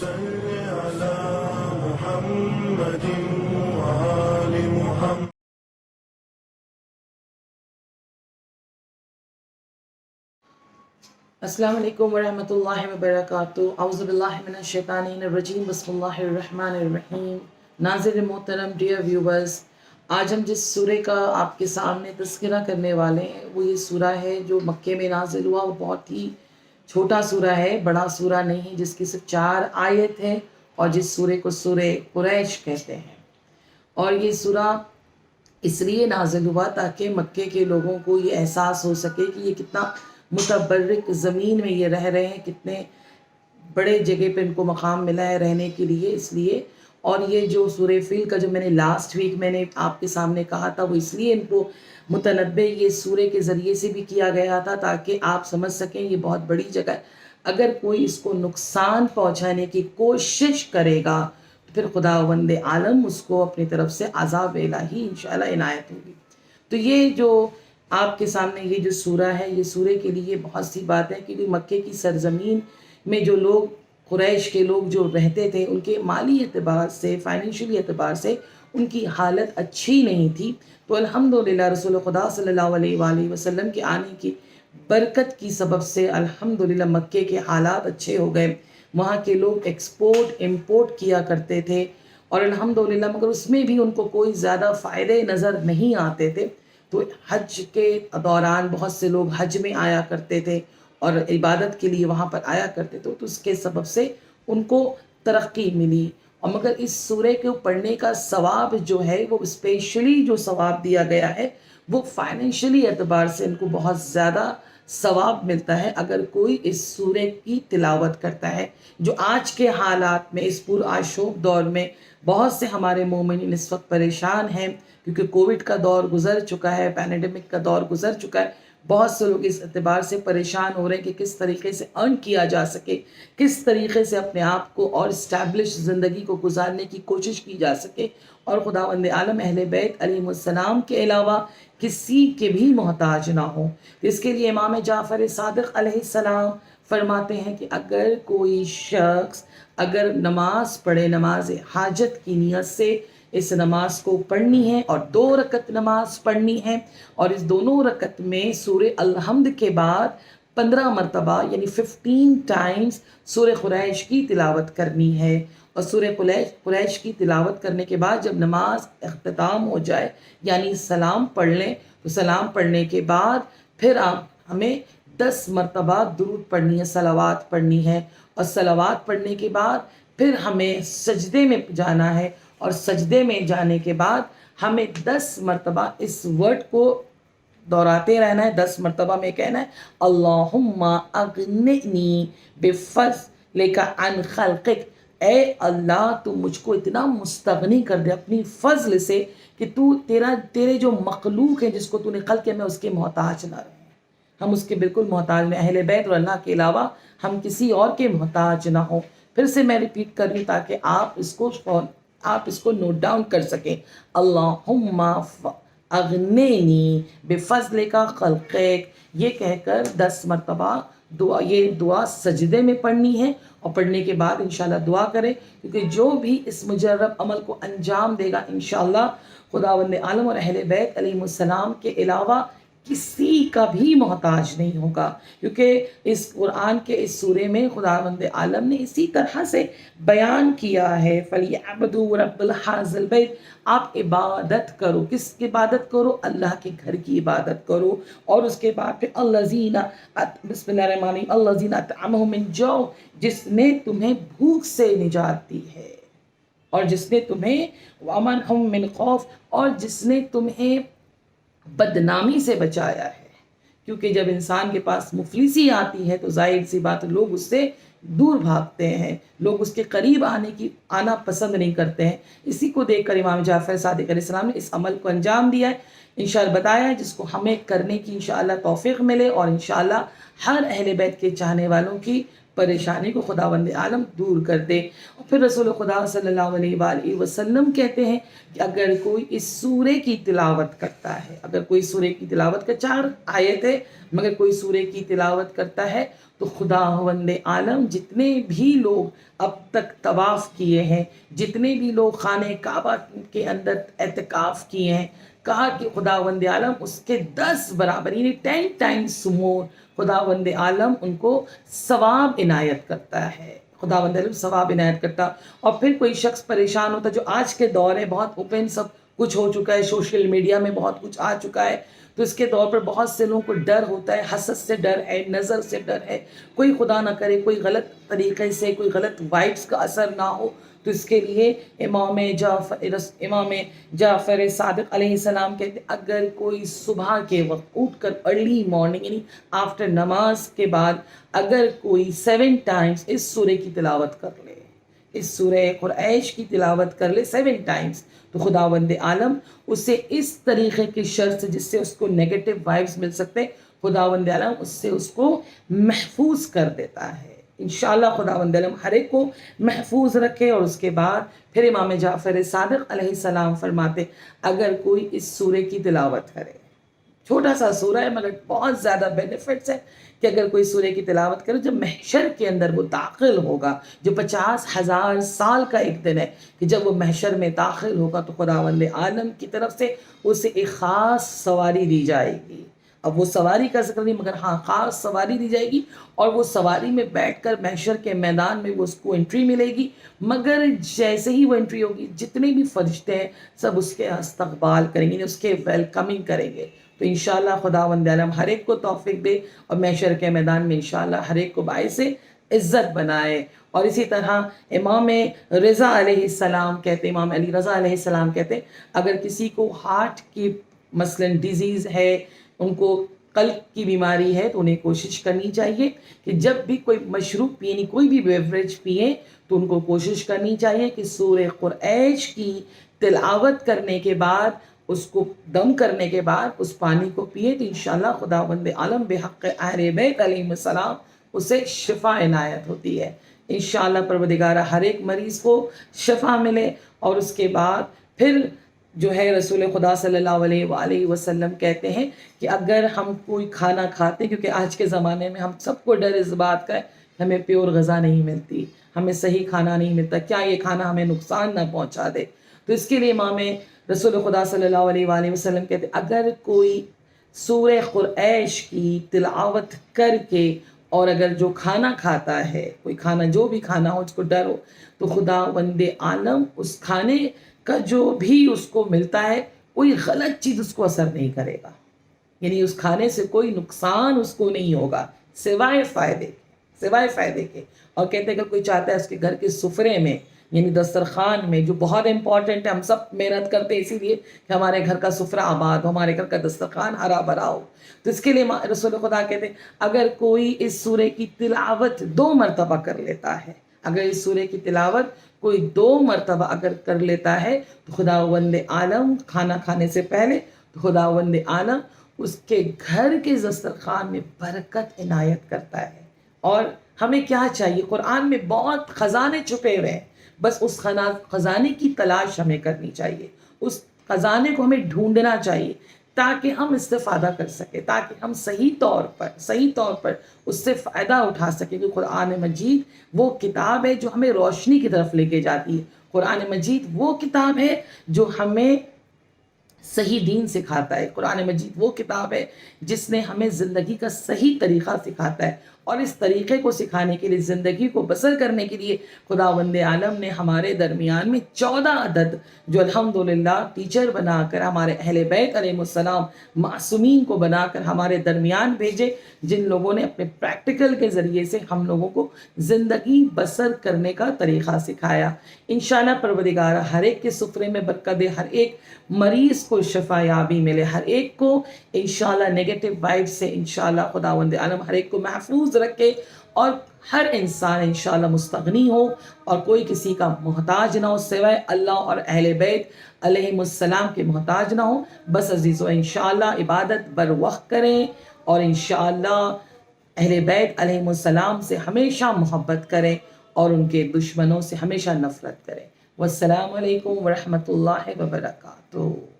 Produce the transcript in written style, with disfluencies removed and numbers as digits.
صل على محمد وآل محمد. السلام علیکم ورحمۃ اللہ وبرکاتہ. اعوذ باللہ من الشیطان الرجیم. بسم اللہ الرحمن الرحیم. ناظرین محترم، ڈیئر ویورز، آج ہم جس سورہ کا آپ کے سامنے تذکرہ کرنے والے ہیں وہ یہ سورہ ہے جو مکے میں نازل ہوا. وہ بہت ہی چھوٹا سورہ ہے، بڑا سورہ نہیں، جس کی صرف 4 آیت ہے اور جس سورہ کو سورہ قریش کہتے ہیں. اور یہ سورہ اس لیے نازل ہوا تاکہ مکے کے لوگوں کو یہ احساس ہو سکے کہ یہ کتنا متبرک زمین میں یہ رہ رہے ہیں، کتنے بڑے جگہ پہ ان کو مقام ملا ہے رہنے کے لیے. اس لیے اور یہ جو سورہ فیل کا جو میں نے لاسٹ ویک میں نے آپ کے سامنے کہا تھا، وہ اس لیے ان کو متنبع یہ سورہ کے ذریعے سے بھی کیا گیا تھا تاکہ آپ سمجھ سکیں یہ بہت بڑی جگہ ہے. اگر کوئی اس کو نقصان پہنچانے کی کوشش کرے گا تو پھر خداوند عالم اس کو اپنی طرف سے عذاب الہی انشاءاللہ عنایت ہوگی. تو یہ جو آپ کے سامنے یہ جو سورہ ہے، یہ سورہ کے لیے بہت سی بات ہے، کیونکہ مکے کی سرزمین میں جو لوگ قریش کے لوگ جو رہتے تھے، ان کے مالی اعتبار سے، فائنینشلی اعتبار سے ان کی حالت اچھی نہیں تھی. تو الحمدللہ رسول خدا صلی اللہ علیہ وآلہ وسلم کے آنے کی برکت کی سبب سے الحمدللہ مکے کے حالات اچھے ہو گئے. وہاں کے لوگ ایکسپورٹ امپورٹ کیا کرتے تھے اور الحمدللہ، مگر اس میں بھی ان کو کوئی زیادہ فائدے نظر نہیں آتے تھے. تو حج کے دوران بہت سے لوگ حج میں آیا کرتے تھے اور عبادت کے لیے وہاں پر آیا کرتے تھے، تو اس کے سبب سے ان کو ترقی ملی. اور مگر اس سورہ کو پڑھنے کا ثواب جو ہے، وہ اسپیشلی جو ثواب دیا گیا ہے وہ فائنینشلی اعتبار سے ان کو بہت زیادہ ثواب ملتا ہے اگر کوئی اس سورہ کی تلاوت کرتا ہے. جو آج کے حالات میں اس پرآشوب دور میں بہت سے ہمارے مومنین اس وقت پریشان ہیں، کیونکہ کووڈ کا دور گزر چکا ہے، پینڈیمک کا دور گزر چکا ہے. بہت سے لوگ اس اعتبار سے پریشان ہو رہے ہیں کہ کس طریقے سے ارن کیا جا سکے، کس طریقے سے اپنے آپ کو اور اسٹیبلش زندگی کو گزارنے کی کوشش کی جا سکے اور خداوند عالم اہل بیت علیہ السلام کے علاوہ کسی کے بھی محتاج نہ ہو. اس کے لیے امام جعفر صادق علیہ السلام فرماتے ہیں کہ اگر کوئی شخص اگر نماز پڑھے، نماز حاجت کی نیت سے اس نماز کو پڑھنی ہے اور 2 رکعت نماز پڑھنی ہے، اور اس دونوں رکعت میں سورہ الحمد کے بعد 15 مرتبہ یعنی 15 ٹائمز سورہ قریش کی تلاوت کرنی ہے. اور سورہ قریش کی تلاوت کرنے کے بعد جب نماز اختتام ہو جائے یعنی سلام پڑھ لیں، تو سلام پڑھنے کے بعد پھر ہمیں 10 مرتبہ درود پڑھنی ہے، صلوات پڑھنی ہے. اور صلوات پڑھنے کے بعد پھر ہمیں سجدے میں جانا ہے، اور سجدے میں جانے کے بعد ہمیں 10 مرتبہ اس ورڈ کو دہراتے رہنا ہے. 10 مرتبہ میں کہنا ہے اللہم اغننی بفضلک عن خلقک، اے اللہ تو مجھ کو اتنا مستغنی کر دے اپنی فضل سے کہ تیرے جو مخلوق ہے جس کو تو نے خلق کیا، میں اس کے محتاج نہ رہے. ہم اس کے بالکل محتاج نہیں، اہل بیت اور اللہ کے علاوہ ہم کسی اور کے محتاج نہ ہوں. پھر سے میں ریپیٹ کر رہی ہوں تاکہ آپ اس کو نوٹ ڈاؤن کر سکیں. اللہم اغنینی بفضلک خلقک، یہ کہہ کر 10 مرتبہ یہ دعا سجدے میں پڑھنی ہے. اور پڑھنے کے بعد انشاءاللہ دعا کریں، کیونکہ جو بھی اس مجرب عمل کو انجام دے گا انشاءاللہ خداوند عالم اور اہل بیت علیہ السلام کے علاوہ کسی کا بھی محتاج نہیں ہوگا. کیونکہ اس قرآن کے اس سورے میں خداوند عالم نے اسی طرح سے بیان کیا ہے فَلْيَعْبُدُوا رَبَّ هَٰذَا الْبَيْتِ، آپ عبادت کرو. کس کی عبادت کرو؟ اللہ کے گھر کی عبادت کرو. اور اس کے بعد پھر الَّذِينَ بسم اللہ الرحمن الرحیم الَّذِينَ أَطْعَمَهُم مِّن جوع، جس نے تمہیں بھوک سے نجات دی ہے، اور جس نے تمہیں وَأَمَنَهُم مِّن خَوْفٍ، اور جس نے تمہیں بدنامی سے بچایا ہے. کیونکہ جب انسان کے پاس مفلسی آتی ہے تو ظاہر سی بات لوگ اس سے دور بھاگتے ہیں، لوگ اس کے قریب آنا پسند نہیں کرتے ہیں. اسی کو دیکھ کر امام جعفر صادق علیہ السلام نے اس عمل کو انجام دیا ہے، انشاءاللہ بتایا ہے، جس کو ہمیں کرنے کی انشاءاللہ توفیق ملے اور انشاءاللہ ہر اہل بیت کے چاہنے والوں کی پریشانی کو خداوند عالم دور کر دے. اور پھر رسول خدا صلی اللہ علیہ وآلہ وسلم کہتے ہیں کہ اگر کوئی اس سورے کی تلاوت کرتا ہے، اگر کوئی سورے کی تلاوت کا 4 آیت ہے، مگر کوئی سورے کی تلاوت کرتا ہے تو خداوند عالم جتنے بھی لوگ اب تک طواف کیے ہیں، جتنے بھی لوگ خانہ کعبہ کے اندر اعتکاف کیے ہیں، کہا کہ خداوند عالم اس کے 10 برابر یعنی 10 ٹائمز مور خداوند عالم ان کو ثواب عنایت کرتا ہے، خداوند عالم ثواب عنایت کرتا۔ اور پھر کوئی شخص پریشان ہوتا، جو آج کے دور ہے بہت اوپن سب کچھ ہو چکا ہے، سوشل میڈیا میں بہت کچھ آ چکا ہے، تو اس کے دور پر بہت سے لوگوں کو ڈر ہوتا ہے، حسد سے ڈر ہے، نظر سے ڈر ہے، کوئی خدا نہ کرے کوئی غلط طریقے سے کوئی غلط وائبس کا اثر نہ ہو، تو اس کے لیے امام جعفر صادق علیہ السلام کہتے ہیں اگر کوئی صبح کے وقت اٹھ کر ارلی مارننگ یعنی آفٹر نماز کے بعد اگر کوئی 7 ٹائمز اس سورہ کی تلاوت کر لے، اس سورہ قریش کی تلاوت کر لے 7 ٹائمز، تو خداوند عالم اسے اس طریقے کی شر سے جس سے اس کو نیگیٹو وائبز مل سکتے، خداوند عالم اس سے اس کو محفوظ کر دیتا ہے۔ انشاءاللہ خداوند عالم ہر ایک کو محفوظ رکھے۔ اور اس کے بعد پھر امام جعفر صادق علیہ السلام فرماتے اگر کوئی اس سورے کی تلاوت کرے، چھوٹا سا سورہ ہے مگر بہت زیادہ بینیفٹس ہے کہ اگر کوئی سورہ کی تلاوت کرے، جب محشر کے اندر وہ داخل ہوگا، جو 50,000 سال کا ایک دن ہے کہ جب وہ محشر میں داخل ہوگا، تو خداوند عالم کی طرف سے اسے ایک خاص سواری دی جائے گی۔ اب وہ سواری کا ذکر نہیں مگر ہاں خاص سواری دی جائے گی، اور وہ سواری میں بیٹھ کر محشر کے میدان میں وہ اس کو انٹری ملے گی، مگر جیسے ہی وہ انٹری ہوگی جتنے بھی فرشتے ہیں سب اس کے استقبال کریں گے، اس کے ویلکمنگ کریں گے۔ تو انشاءاللہ خداوند عالم ہر ایک کو توفیق دے اور محشر کے میدان میں انشاءاللہ ہر ایک کو باعث عزت بنائے۔ اور اسی طرح امام رضا علیہ السلام کہتے، امام علی رضا علیہ السلام کہتے اگر کسی کو ہارٹ کی مثلاً ڈیزیز ہے، ان کو قلب کی بیماری ہے، تو انہیں کوشش کرنی چاہیے کہ جب بھی کوئی مشروب پیے یعنی کوئی بھی بیوریج پیے تو ان کو کوشش کرنی چاہیے کہ سورہ قریش کی تلاوت کرنے کے بعد، اس کو دم کرنے کے بعد اس پانی کو پیے، تو انشاءاللہ خداوند عالم بحق اہل بیت علیہ السلام اسے شفا عنایت ہوتی ہے۔ انشاءاللہ پروردگارہ ہر ایک مریض کو شفا ملے۔ اور اس کے بعد پھر جو ہے رسول خدا صلی اللہ علیہ وآلہ وسلم کہتے ہیں کہ اگر ہم کوئی کھانا کھاتے، کیونکہ آج کے زمانے میں ہم سب کو ڈر اس بات کا ہے کہ ہمیں پیور غذا نہیں ملتی، ہمیں صحیح کھانا نہیں ملتا، کیا یہ کھانا ہمیں نقصان نہ پہنچا دے، تو اس کے لیے امام رسول خدا صلی اللہ علیہ وآلہ وسلم کہتے ہیں اگر کوئی سورہ قریش کی تلاوت کر کے اور اگر جو کھانا کھاتا ہے، کوئی کھانا جو بھی کھانا ہو اس کو ڈر ہو، تو خداوند عالم اس کھانے کا جو بھی اس کو ملتا ہے کوئی غلط چیز اس کو اثر نہیں کرے گا، یعنی اس کھانے سے کوئی نقصان اس کو نہیں ہوگا سوائے فائدے کے۔ اور کہتے ہیں کہ کوئی چاہتا ہے اس کے گھر کے سفرے میں یعنی دسترخوان میں، جو بہت امپورٹنٹ ہے، ہم سب محنت کرتے ہیں اسی لیے کہ ہمارے گھر کا سفرہ آباد ہو، ہمارے گھر کا دسترخوان ہرا بھرا ہو، تو اس کے لیے رسول خدا کہتے ہیں اگر کوئی اس سورہ کی تلاوت 2 مرتبہ کر لیتا ہے، اگر اس سورہ کی تلاوت کوئی 2 مرتبہ اگر کر لیتا ہے، تو خداوند عالم کھانا کھانے سے پہلے تو خداوند عالم اس کے گھر کے دسترخوان میں برکت عنایت کرتا ہے۔ اور ہمیں کیا چاہیے، قرآن میں بہت خزانے چھپے ہوئے ہیں، بس اس خزانے کی تلاش ہمیں کرنی چاہیے، اس خزانے کو ہمیں ڈھونڈنا چاہیے تاکہ ہم استفادہ کر سکیں، تاکہ ہم صحیح طور پر اس سے فائدہ اٹھا سکیں، کہ قرآن مجید وہ کتاب ہے جو ہمیں روشنی کی طرف لے کے جاتی ہے، قرآن مجید وہ کتاب ہے جو ہمیں صحیح دین سکھاتا ہے، قرآن مجید وہ کتاب ہے جس نے ہمیں زندگی کا صحیح طریقہ سکھاتا ہے، اور اس طریقے کو سکھانے کے لیے، زندگی کو بسر کرنے کے لیے خداوند عالم نے ہمارے درمیان میں 14 عدد جو الحمدللہ ٹیچر بنا کر ہمارے اہل بیت علیہ السلام معصومین کو بنا کر ہمارے درمیان بھیجے، جن لوگوں نے اپنے پریکٹیکل کے ذریعے سے ہم لوگوں کو زندگی بسر کرنے کا طریقہ سکھایا۔ انشاءاللہ پروردگار ہر ایک کے سفرے میں برکت دے، ہر ایک مریض کو شفا یابی ملے، ہر ایک کو انشاءاللہ نیگیٹو وائب سے انشاءاللہ خداوند عالم ہر ایک کو محفوظ رکھے، اور ہر انسان انشاءاللہ مستغنی ہو اور کوئی کسی کا محتاج نہ ہو سوائے اللہ اور اہل بیت علیہ السلام کے محتاج نہ ہو۔ بس عزیزو انشاءاللہ عبادت بر وقت کریں، اور انشاءاللہ اہل بیت علیہ السلام سے ہمیشہ محبت کریں اور ان کے دشمنوں سے ہمیشہ نفرت کریں۔ والسلام علیکم ورحمۃ اللہ وبرکاتہ۔